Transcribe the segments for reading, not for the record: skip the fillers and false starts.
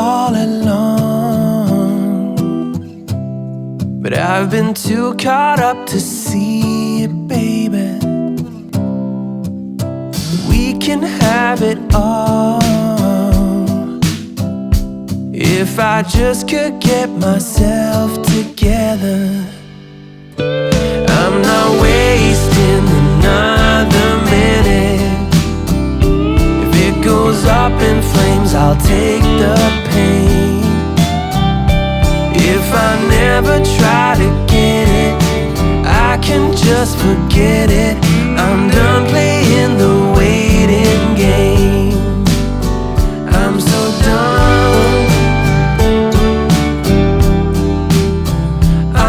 all along, but I've been too caught up to see it, baby. We can have it all if I just could get myself together. I'm not wasting another minute. If it goes up in flames, I'll take the pain. If I never try to get it, I can just forget it. I'm done playing the waiting game. I'm so done.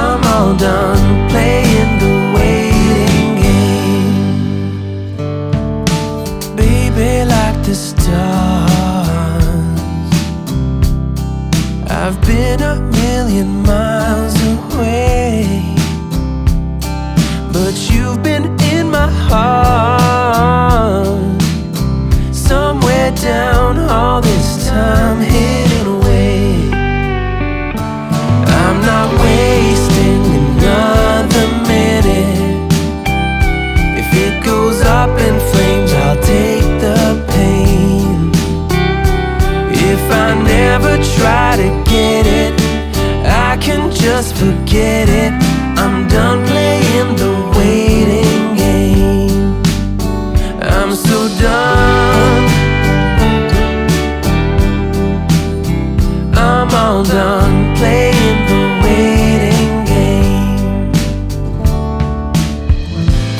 I'm all done playing the waiting game. Baby, like the stars, I've been a million miles away, but you've been in my heart, somewhere down all this time, hidden away. I'm not wasting another minute. If it goes up in flames, I'll take the pain. If I never try to get it, I can just forget it. I'm done playing the waiting game. I'm so done. I'm all done playing the waiting game.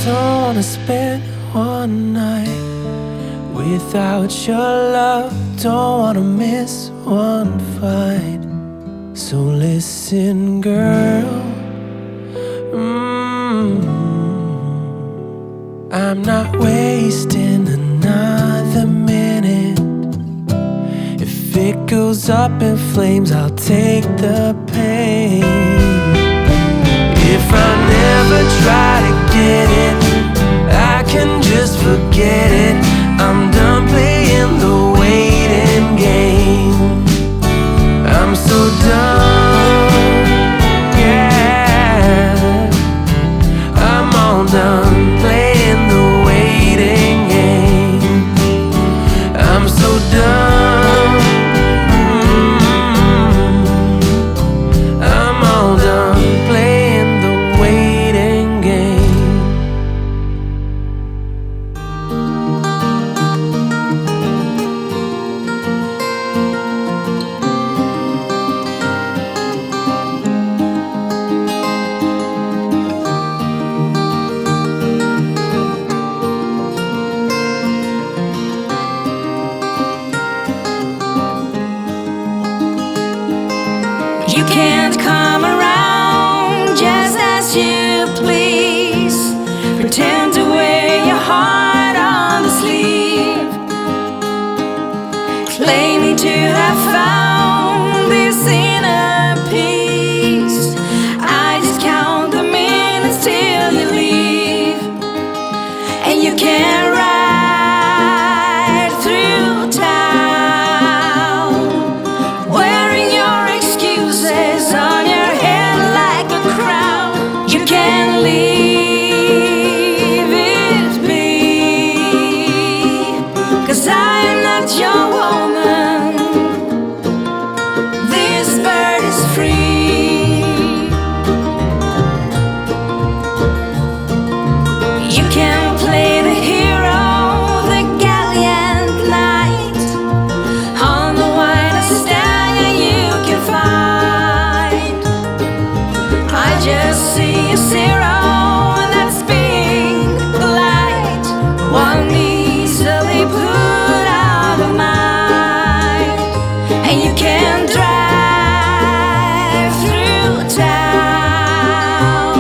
Don't wanna spend one night without your love. Don't wanna miss one fight. So listen, girl, I'm not wasting another minute. If it goes up in flames, I'll take the pain. If I never try to get it, I can just forget it. I'm done playing the waiting game. I'm so done, yeah. I'm all done playing the waiting game. I'm so done. I'm all done playing the waiting game. You can't come around just as you please. Pretend to wear your heart on the sleeve, claiming to have found this inner peace. I just count the minutes till you leave, and you can't ride through town wearing your excuses on your head like a crown. You can't leave it be, 'cause I am not your woman. This bird is free. You can play the hero, the gallant knight, on the widest stallion you can find. I just see a zero, and that's being polite. One easily put out of mind, and you can drive through town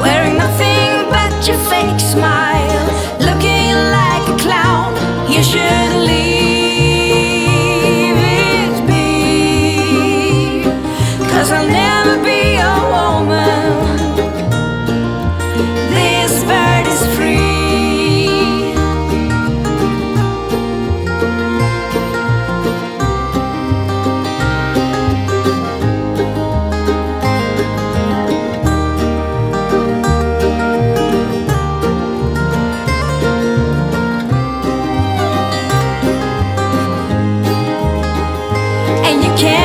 wearing nothing but your fake smile, looking like a clown. You should leave it be, 'cause I'll never be a woman. This bird is free. and you can't